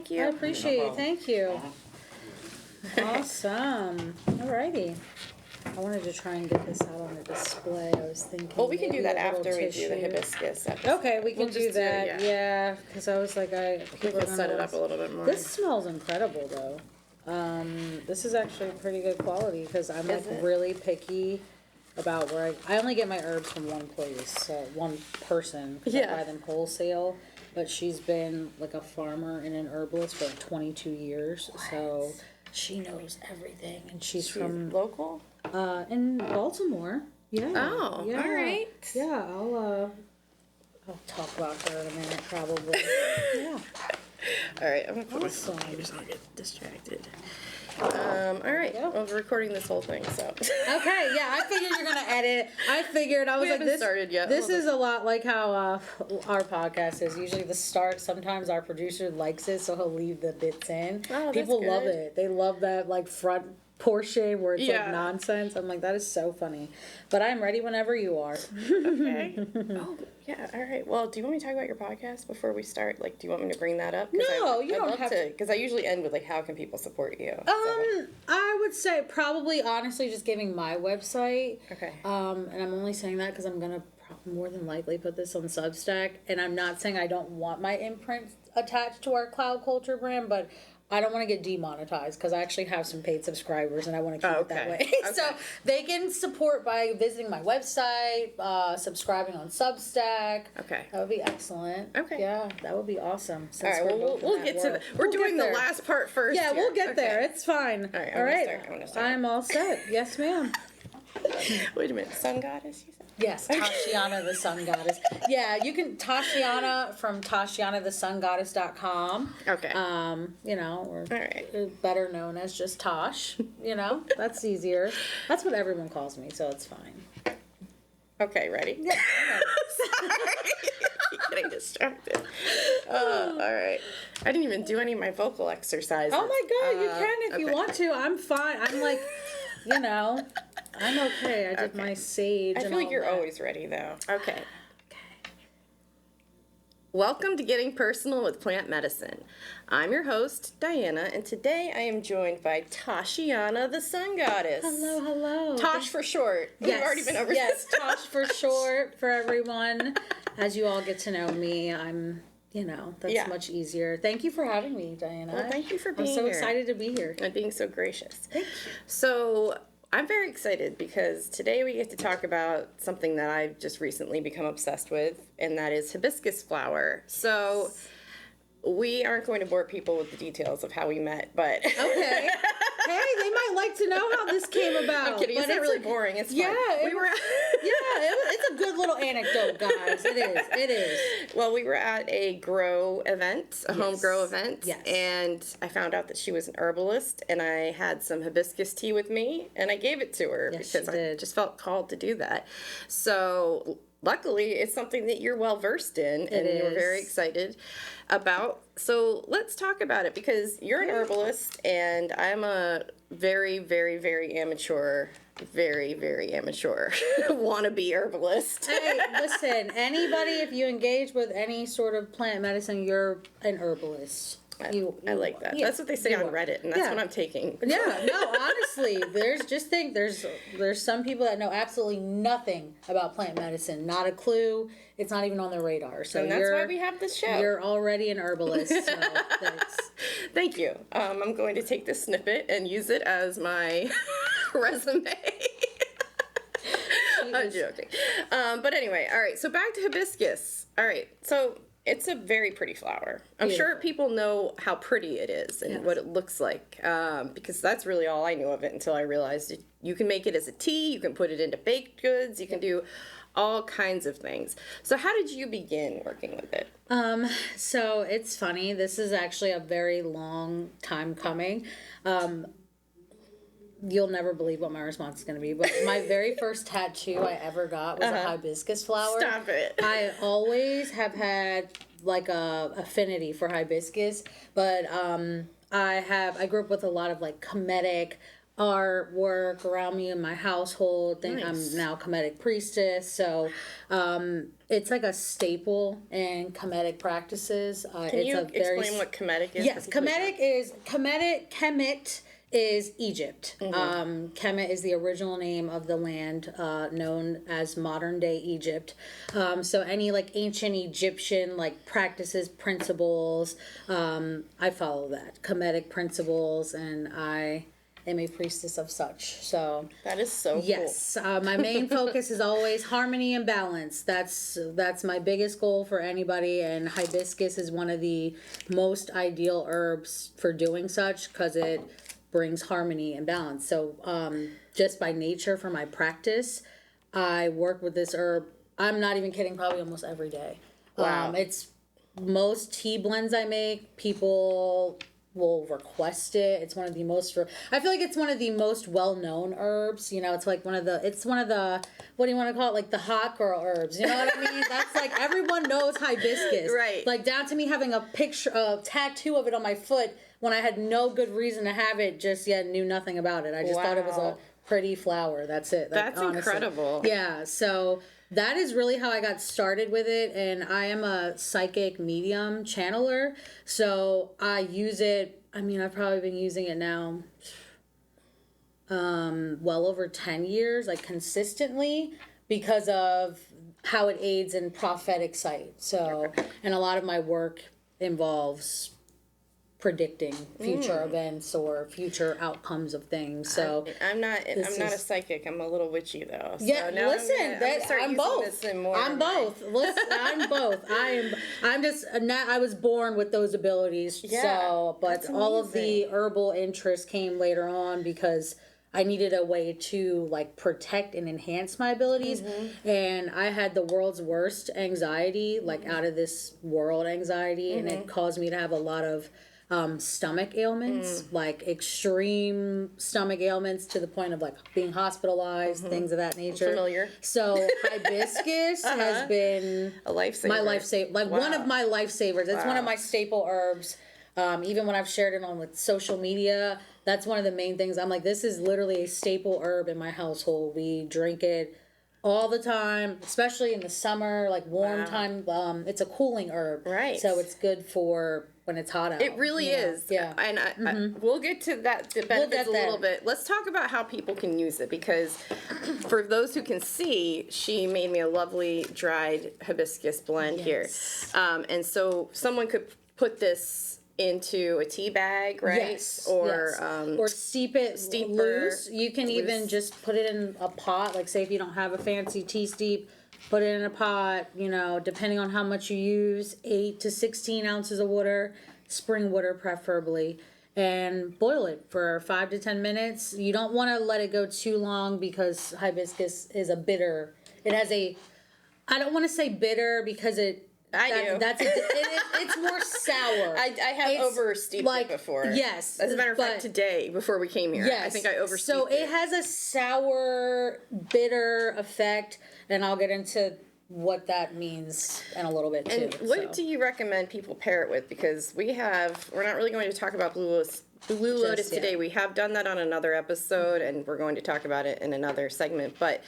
Thank you. I appreciate it. Thank you. Awesome. Alrighty. I wanted to try and get this out on the display. I was thinking. Well, we can do maybe that a little after we do tissue. the hibiscus episode. Okay, we can We'll do just that. Yeah, because I was like, We can set it up a little bit more. This smells incredible, though. This is actually pretty good quality because I'm like really picky about where I only get my herbs from one place, one person. I buy them wholesale. But she's been like a farmer and an herbalist for like 22 years, so she knows everything. And she's from local, in Baltimore. Yeah. Oh, yeah. All right. Yeah, I'll talk about her in a minute, probably. Yeah. All right, I'm gonna put my phone here so I don't get distracted. All right, well, we're recording this whole thing, so. Okay, yeah, I figured you're gonna edit. I was like, this started yet. This is a lot like how our podcast is. Usually the start. Sometimes our producer likes it, so he'll leave the bits in. Oh, People that's love good. it. They love that like front portion where it's like nonsense. I'm like, that is so funny. But I'm ready whenever you are. Okay. Oh, yeah. All right. Well, do you want me to talk about your podcast before we start? Like, do you want me to bring that up? No, you don't have to. Because I usually end with like, how can people support you? I would say probably honestly just giving my website. Okay. And I'm only saying that because I'm gonna more than likely put this on Substack, and I'm not saying I don't want my imprint attached to our Cloud Culture brand, but I don't want to get demonetized because I actually have some paid subscribers and I want to keep it that way. Okay. So they can support by visiting my website, subscribing on Substack. Okay. That would be excellent. Okay. Yeah, that would be awesome. All right, well, we'll get to that. We're doing the last part first. Yeah, here. we'll get there. It's fine. All right, All right. I'm gonna start. I'm all set. Yes, ma'am. Wait a minute. Sun goddess, you said? Yes, Tashiana the Sun Goddess. Yeah, you can Tashiana from TashianaTheSunGoddess.com. Okay. You know, or All right. better known as just Tosh. You know, that's easier. That's what everyone calls me, so it's fine. Okay, ready? Yeah. Sorry. Keep getting distracted. All right. I didn't even do any of my vocal exercises. Oh my God, you can if you want to. I'm fine. I'm like, you know, I'm okay. I did my sage. I feel like you're always ready, though. Okay. Welcome to Getting Personal with Plant Medicine. I'm your host, Diana, and today I am joined by Tashiana the Sun Goddess. Hello, hello. Tosh for short. Yes. We've already been over yes, this. Tosh for short for everyone. As you all get to know me, I'm, you know, that's much easier. Thank you for having me, Diana. Well, thank you for being here. I'm so here. excited to be here. And being so gracious. Thank you. So, I'm very excited because today we get to talk about something that I've just recently become obsessed with, and that is hibiscus flower. So, we aren't going to bore people with the details of how we met, but... Okay. Hey, they might like to know how this came about. I'm kidding. It's not really boring. It's fun. Yeah, It's it's a good little anecdote, guys. It is. It is. Well, we were at a grow event, a home grow event, and I found out that she was an herbalist, and I had some hibiscus tea with me, and I gave it to her because I just felt called to do that. So... luckily, it's something that you're well versed in, and you were very excited about. So let's talk about it because you're an herbalist, and I'm a very, very, very amateur wannabe herbalist. Hey, listen, anybody, if you engage with any sort of plant medicine, you're an herbalist. I like that. Yeah, that's what they say on Reddit, and that's what I'm taking. Yeah, no, honestly, there's some people that know absolutely nothing about plant medicine, not a clue. It's not even on their radar. So and that's why we have this show. You're already an herbalist. So thanks. Thank you. I'm going to take this snippet and use it as my resume. I'm joking. But anyway, all right. So back to hibiscus. All right. So. It's a very pretty flower. I'm sure people know how pretty it is and what it looks like because that's really all I knew of it until I realized you can make it as a tea, you can put it into baked goods, you can do all kinds of things. So how did you begin working with it? So it's funny. This is actually a very long time coming. You'll never believe what my response is going to be, but my very first tattoo I ever got was a hibiscus flower. Stop it. I always have had like a affinity for hibiscus, but I grew up with a lot of like Kemetic, artwork around me in my household. Nice. I'm now Kemetic priestess, so it's like a staple in Kemetic practices. Can you explain what Kemetic is? Yes, Kemet is Egypt. Kemet is the original name of the land known as modern day Egypt. So any like ancient Egyptian like practices, principles, I follow that. Kemetic principles, and I am a priestess of such. So that is so yes, cool. My main focus is always harmony and balance. That's my biggest goal for anybody, and hibiscus is one of the most ideal herbs for doing such because it brings harmony and balance. So just by nature for my practice, I work with this herb. I'm not even kidding, probably almost every day. Wow. It's most tea blends I make, people will request it. It's one of the most, I feel like it's one of the most well-known herbs. You know, it's like one of the, what do you want to call it? Like the hot girl herbs. You know what I mean? That's like, everyone knows hibiscus. Right. Like down to me having a tattoo of it on my foot when I had no good reason to have it, just yet knew nothing about it. I just thought it was a pretty flower. That's it. That's honestly incredible. Yeah. So that is really how I got started with it. And I am a psychic medium channeler. So I use it. I mean, I've probably been using it now well over 10 years, like consistently, because of how it aids in prophetic sight. So, and a lot of my work involves predicting future events or future outcomes of things. So I'm not a psychic. I'm a little witchy though. So yeah, listen, I'm both. I'm both. Listen, I'm both. I was born with those abilities. Yeah, so, but all of the herbal interest came later on because I needed a way to like protect and enhance my abilities. And I had the world's worst anxiety, like out of this world anxiety, and it caused me to have a lot of stomach ailments, like extreme stomach ailments to the point of like being hospitalized, things of that nature. Familiar. So hibiscus has been a lifesaver. My lifesaver, like one of my lifesavers. It's one of my staple herbs. Even when I've shared it on with social media, that's one of the main things. I'm like, this is literally a staple herb in my household. We drink it all the time, especially in the summer, like warm time. It's a cooling herb, right? So it's good for when it's hot out. It really is. Yeah. And we'll get to that, the benefits a little bit. Let's talk about how people can use it, because for those who can see, she made me a lovely dried hibiscus blend here. And so someone could put this into a tea bag, right? Yes. Or steep it loose. You can even just put it in a pot. Like say if you don't have a fancy tea steep, put it in a pot, you know, depending on how much you use, 8 to 16 ounces of water, spring water preferably, and boil it for 5 to 10 minutes. You don't want to let it go too long because hibiscus is a bitter. It has I don't want to say bitter because do. It's more sour. I have over-steeped it before. Yes. As a matter of fact, today, before we came here, I think I over-steeped it. So it has a sour, bitter effect, and I'll get into what that means in a little bit, too. And what do you recommend people pair it with? Because we're not really going to talk about Blue Lotus today. We have done that on another episode, and we're going to talk about it in another segment, but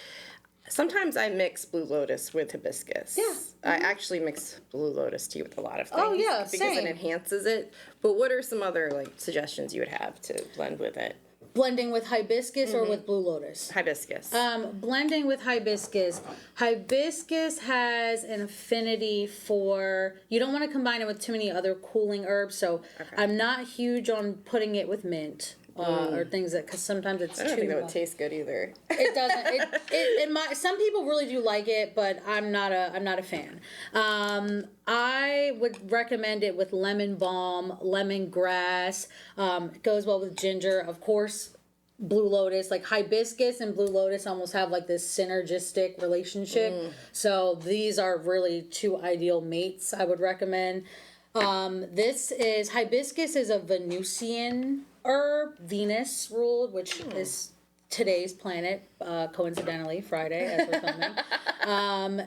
sometimes I mix Blue Lotus with hibiscus. Yeah. I actually mix Blue Lotus tea with a lot of things. Oh, yeah, because it enhances it. But what are some other suggestions you would have to blend with it? Blending with hibiscus or with Blue Lotus? Hibiscus. Blending with hibiscus. Hibiscus has an affinity for, you don't want to combine it with too many other cooling herbs, so I'm not huge on putting it with mint. Or things because sometimes it's too. I don't think that would taste good either. It doesn't. Some people really do like it, but I'm not a fan. I would recommend it with lemon balm, lemongrass. It goes well with ginger, of course. Blue Lotus, like hibiscus and Blue Lotus, almost have like this synergistic relationship. So these are really two ideal mates. I would recommend. Hibiscus is a Venusian herb, Venus ruled, which is today's planet, coincidentally, Friday, as we're filming.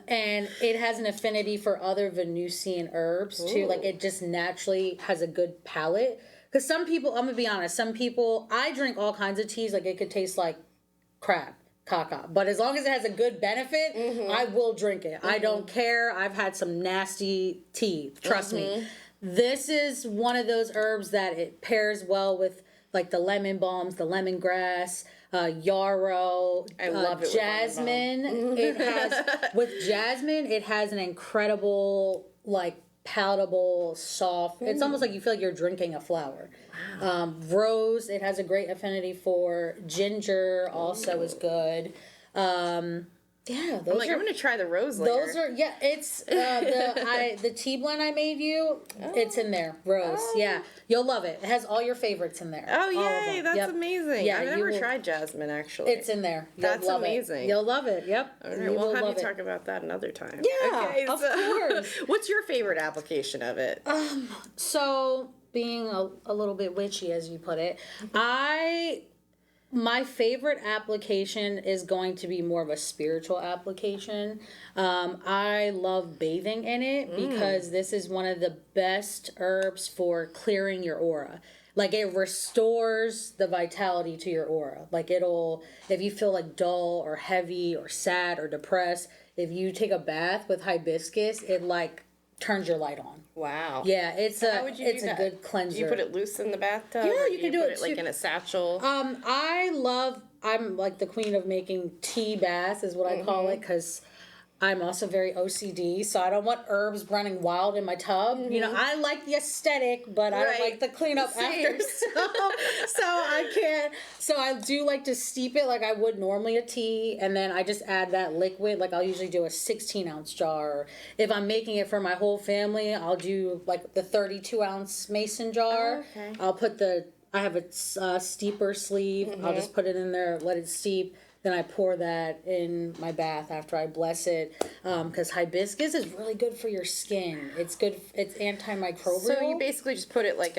And it has an affinity for other Venusian herbs, too. Like, it just naturally has a good palate. Because some people, I'm going to be honest, some people, I drink all kinds of teas, like it could taste like crap, caca. But as long as it has a good benefit, I will drink it. I don't care. I've had some nasty tea, trust me. This is one of those herbs that it pairs well with like the lemon balms, the lemongrass, yarrow, I love it jasmine. It has with jasmine, it has an incredible like palatable, soft. It's almost like you feel like you're drinking a flower. Wow. Rose, it has a great affinity for. Ginger also is good. Yeah, I'm going to try the rose later. Those are it's the tea blend I made you. It's in there, rose. Yeah, you'll love it. It has all your favorites in there. Oh yay, that's amazing. Yeah, I've never tried jasmine actually. It's in there. That's amazing. You'll love it. Yep. All right, we'll have you talk about that another time. Yeah, okay, of course. What's your favorite application of it? So being a little bit witchy, as you put it, my favorite application is going to be more of a spiritual application. I love bathing in it because this is one of the best herbs for clearing your aura. Like it restores the vitality to your aura. Like if you feel like dull or heavy or sad or depressed, if you take a bath with hibiscus, it like turns your light on. Wow. Yeah, it's a good cleanser. Do you put it loose in the bathtub? Yeah, you can do it like in a satchel. I'm like the queen of making tea baths is what I call it, because I'm also very OCD, so I don't want herbs running wild in my tub. You know, I like the aesthetic, but I don't like the cleanup after. So I can't. So I do like to steep it like I would normally a tea, and then I just add that liquid. Like I'll usually do a 16-ounce jar. If I'm making it for my whole family, I'll do like the 32-ounce mason jar. Oh, okay. I'll put I have a steeper sleeve. I'll just put it in there, let it steep. Then I pour that in my bath after I bless it, because hibiscus is really good for your skin. It's good. It's antimicrobial. So you basically just put it like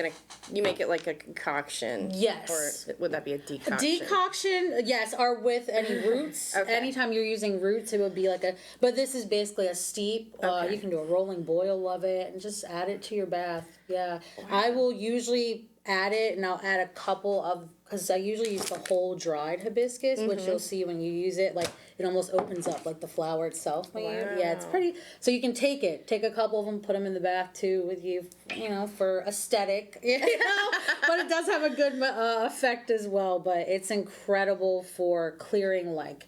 you make it like a concoction. Yes. Or would that be a decoction? A decoction, yes, or with any roots. Okay. Anytime you're using roots, it would be like but this is basically a steep. Okay. You can do a rolling boil of it and just add it to your bath. Yeah. Wow. I will usually add it, and I'll add a couple of, because I usually use the whole dried hibiscus, which you'll see when you use it, like it almost opens up like the flower itself. Yeah, it's pretty. So you can take a couple of them, put them in the bath too with you, for aesthetic, but it does have a good effect as well. But it's incredible for clearing like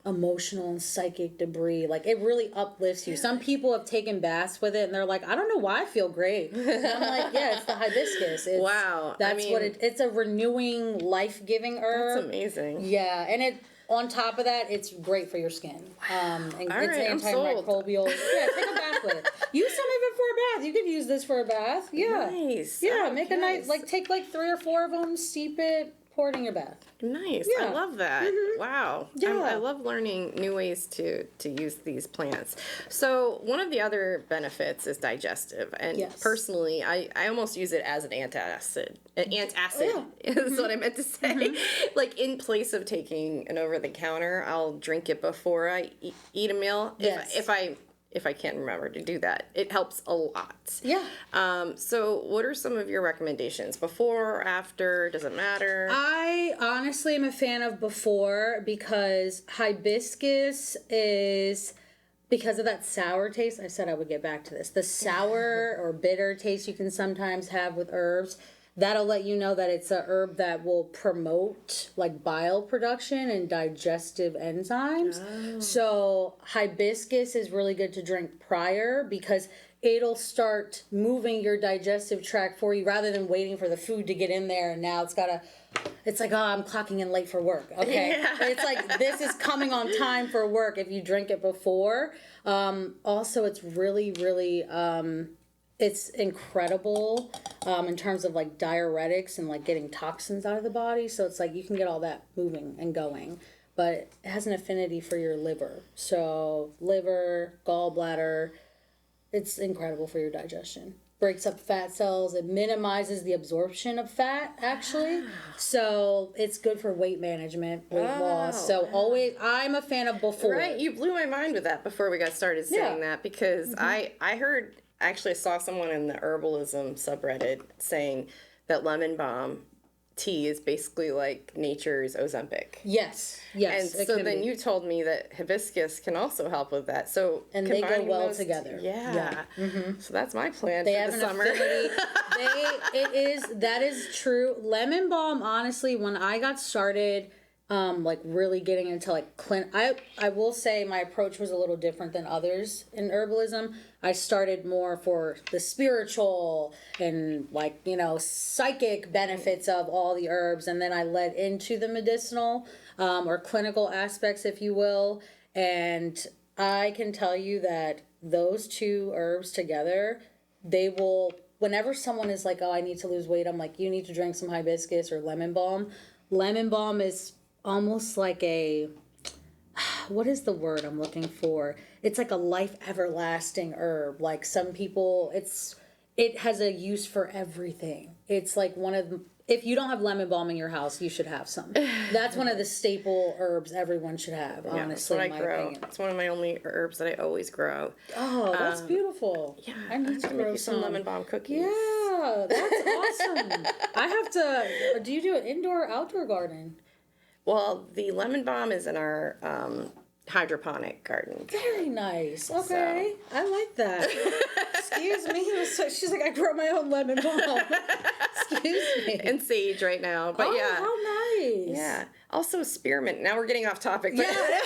emotional and psychic debris. Like it really uplifts you. Some people have taken baths with it and they're like, I don't know why I feel great. And I'm like, yeah, it's the hibiscus. Wow. That's what it's a renewing, life-giving herb. That's amazing. Yeah, and on top of that, it's great for your skin. And it's antimicrobial. Yeah, take a bath with it. Use some of it for a bath. You could use this for a bath. Yeah. Nice. Yeah, make a nice, take 3 or 4 of them, steep it, pour it in your bath. Nice. Yeah. I love that. Wow. Yeah. I love learning new ways to use these plants. So one of the other benefits is digestive. And personally, I almost use it as an antacid. Is what I meant to say. Like in place of taking an over-the-counter, I'll drink it before I eat a meal. Yes. If I can't remember to do that. It helps a lot. Yeah. So what are some of your recommendations? Before or after? Does it matter? I honestly am a fan of before, because hibiscus is, because of that sour taste, I said I would get back to this. The sour or bitter taste you can sometimes have with herbs, that'll let you know that it's a herb that will promote like bile production and digestive enzymes. Oh. So hibiscus is really good to drink prior, because it'll start moving your digestive tract for you rather than waiting for the food to get in there. And now it's like, oh, I'm clocking in late for work. Okay. Yeah. It's like, this is coming on time for work if you drink it before. Also, it's really, really, it's incredible in terms of like diuretics and like getting toxins out of the body. So it's like you can get all that moving and going, but it has an affinity for your liver. So liver, gallbladder, it's incredible for your digestion. Breaks up fat cells. It minimizes the absorption of fat, actually. So it's good for weight management, weight loss. So always, I'm a fan of before. Right, you blew my mind with that before we got started saying that, because I heard, actually saw someone in the herbalism subreddit saying that lemon balm tea is basically like nature's Ozempic. Yes. And so then you told me that hibiscus can also help with that. So and they go well together. Yeah. Mm-hmm. So that's my plan they for have the an summer. That is true. Lemon balm, honestly, when I got started, like really getting into like I will say my approach was a little different than others in herbalism. I started more for the spiritual and like, you know, psychic benefits of all the herbs, and then I led into the medicinal or clinical aspects, if you will. And I can tell you that those two herbs together, they will, whenever someone is like, oh, I need to lose weight, I'm like, you need to drink some hibiscus or lemon balm. Lemon balm is almost like a, what is the word I'm looking for? It's like a life everlasting herb. Like some people, it has a use for everything. It's like one of the, if you don't have lemon balm in your house, you should have some. That's one of the staple herbs everyone should have, honestly, that's what I grow. opinion. It's one of my only herbs that I always grow. Oh, that's beautiful. Yeah, I need to make grow you some lemon balm cookies. Yeah, that's awesome. I have to, do you do an indoor or outdoor garden? Well, the lemon balm is in our hydroponic garden. Very nice. Okay. So. I like that. Excuse me. She's like, I grow my own lemon balm. Excuse me. And sage right now. But yeah. How nice. Yeah. Also spearmint. Now we're getting off topic. But yeah.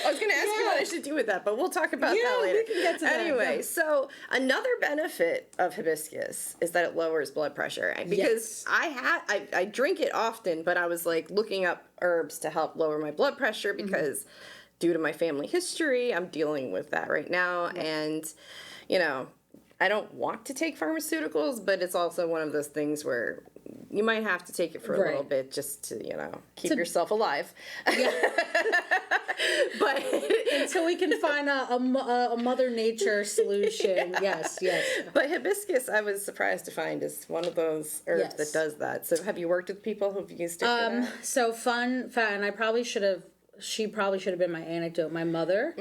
I was going to ask you what I should do with that, but we'll talk about that later. We can get to that. Anyway, so another benefit of hibiscus is that it lowers blood pressure. Because I drink it often, but I was like looking up herbs to help lower my blood pressure because due to my family history, I'm dealing with that right now. And, you know, I don't want to take pharmaceuticals, but it's also one of those things where you might have to take it for a little bit just to, you know, keep yourself alive. Yeah. But until we can find a Mother Nature solution. Yes. But hibiscus, I was surprised to find, is one of those herbs that does that. So have you worked with people who've used it for that? So fun fact, and she probably should have been my anecdote. My mother,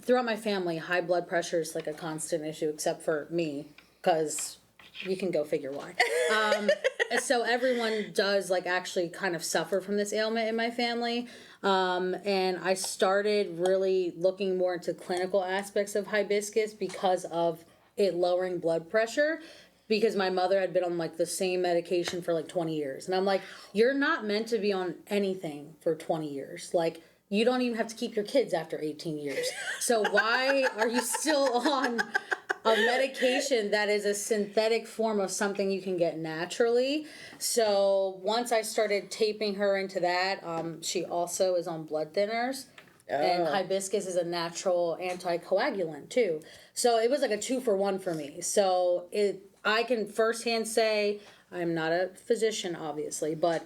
throughout my family, high blood pressure is like a constant issue, except for me, because you can go figure why. So everyone does like actually kind of suffer from this ailment in my family. And I started really looking more into clinical aspects of hibiscus because of it lowering blood pressure. Because my mother had been on like the same medication for like 20 years. And I'm like, you're not meant to be on anything for 20 years. Like, you don't even have to keep your kids after 18 years. So why are you still on a medication that is a synthetic form of something you can get naturally? So once I started taping her into that, she also is on blood thinners. Oh. And hibiscus is a natural anticoagulant too. So it was like a 2-for-1 for me. So I can firsthand say, I'm not a physician, obviously, but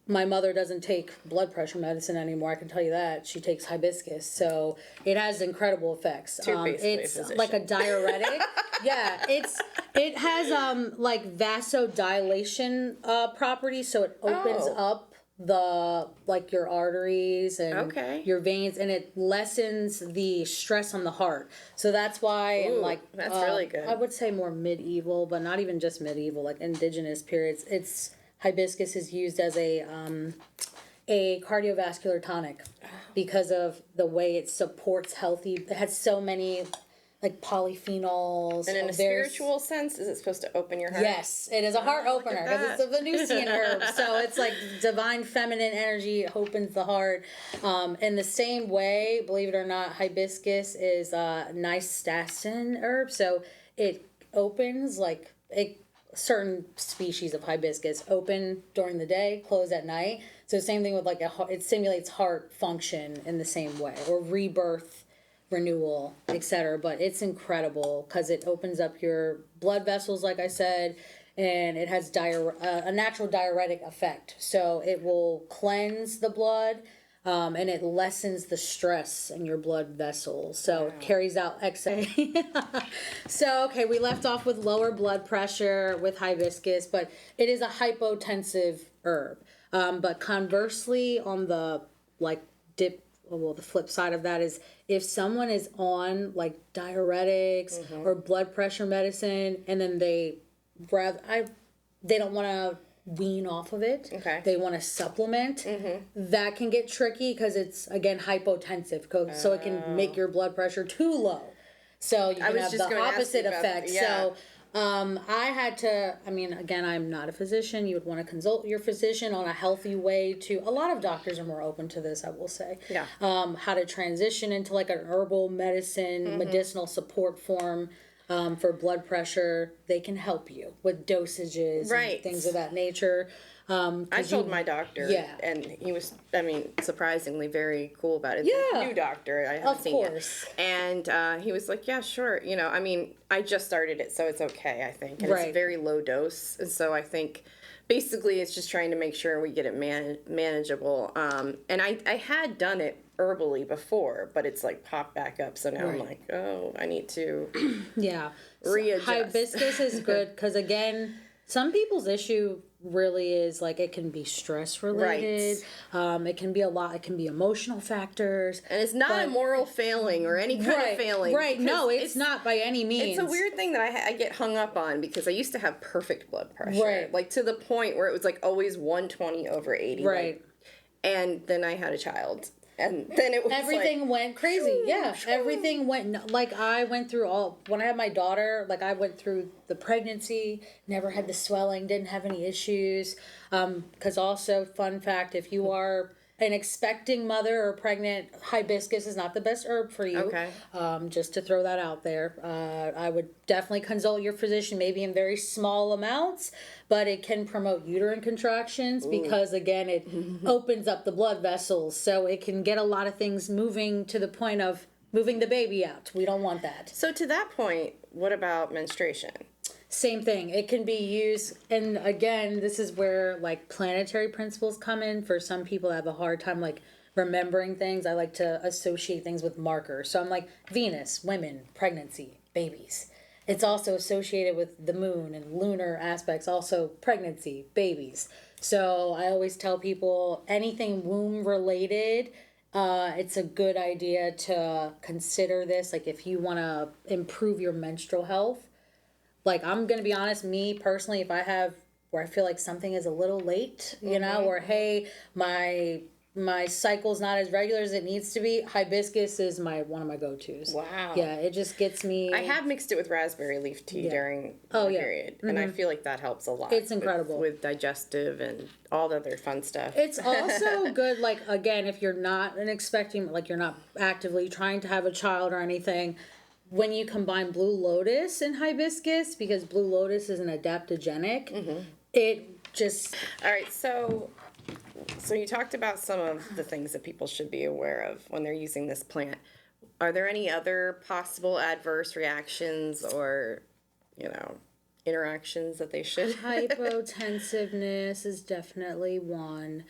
my mother doesn't take blood pressure medicine anymore. I can tell you that. She takes hibiscus. So it has incredible effects. It's like a diuretic. Yeah, it has like vasodilation properties, so it opens up your arteries and your veins, and it lessens the stress on the heart. So that's why that's really good. I would say more medieval, but not even just medieval, like indigenous periods. Hibiscus is used as a cardiovascular tonic because of the way it supports healthy. It has so many like polyphenols. And in a spiritual sense, is it supposed to open your heart? Yes, it is a heart opener because it's a Venusian herb. So it's like divine feminine energy opens the heart. In the same way, believe it or not, hibiscus is a nystatin herb. So it opens certain species of hibiscus open during the day, close at night. So same thing with it stimulates heart function in the same way, or rebirth, renewal, etc. But it's incredible because it opens up your blood vessels, like I said, and it has a natural diuretic effect. So it will cleanse the blood, and it lessens the stress in your blood vessels. So it carries out excess. So, okay, we left off with lower blood pressure with hibiscus, but it is a hypotensive herb. But conversely, on the the flip side of that is if someone is on like diuretics or blood pressure medicine, and then they they don't want to wean off of it. Okay. They want to supplement. That can get tricky because it's, again, hypotensive. So it can make your blood pressure too low. So you can have the opposite effect. So I had to, again, I'm not a physician. You would want to consult your physician on a healthy way to, a lot of doctors are more open to this, I will say. Yeah. How to transition into like an herbal medicine, medicinal support form. For blood pressure, they can help you with dosages and things of that nature. I told my doctor, and he was, surprisingly very cool about it. Yeah. New doctor, I haven't seen yet. And he was like, yeah, sure. I just started it, so it's okay, I think. And it's a very low dose. And so I think basically it's just trying to make sure we get it manageable. And I had done it herbally before, but it's like popped back up. So now I'm like, oh, I need to readjust. Hibiscus is good because, again, some people's issue really is like it can be stress related. It can be a lot. It can be emotional factors, and it's not a moral failing or any kind of failing. Right? No, it's not by any means. It's a weird thing that I get hung up on because I used to have perfect blood pressure, like to the point where it was like always 120/80. Right. And then I had a child. And then it was everything went crazy. Everything went, like I went through when I had my daughter, like I went through the pregnancy, never had the swelling, didn't have any issues. Because also, fun fact, if you are an expecting mother or pregnant, hibiscus is not the best herb for you. Okay. Just to throw that out there. I would definitely consult your physician, maybe in very small amounts, but it can promote uterine contractions because, again, it opens up the blood vessels. So it can get a lot of things moving to the point of moving the baby out. We don't want that. So to that point, what about menstruation? Same thing. It can be used, and again, this is where like planetary principles come in. For some people that have a hard time like remembering things, I like to associate things with markers. So I'm like Venus, women, pregnancy, babies. It's also associated with the moon and lunar aspects, also pregnancy, babies. So I always tell people anything womb related, it's a good idea to consider this. Like if you want to improve your menstrual health, like, I'm going to be honest, me personally, if I have where I feel like something is a little late, you know, or hey, my cycle's not as regular as it needs to be, hibiscus is one of my go-tos. Wow. Yeah, it just gets me. I have mixed it with raspberry leaf tea during the period, and I feel like that helps a lot. It's incredible. With digestive and all the other fun stuff. It's also good, like, again, if you're not like you're not actively trying to have a child or anything, when you combine blue lotus and hibiscus, because blue lotus is an adaptogenic, it just... All right, so you talked about some of the things that people should be aware of when they're using this plant. Are there any other possible adverse reactions or, interactions that they should? Hypotensiveness is definitely one.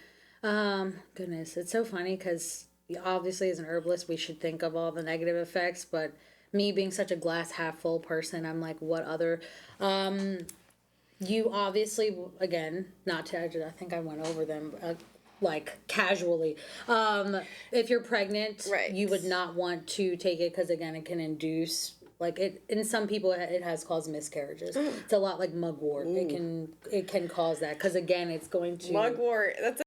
Goodness, it's so funny because obviously as an herbalist we should think of all the negative effects, but me being such a glass half full person, I'm like, what other... you obviously, again, not to, I think I went over them like casually. If you're pregnant, you would not want to take it because, again, it can induce, like, it. In some people, it has caused miscarriages. It's a lot like mugwort. It can cause that because, again, it's going to... Mugwort, that's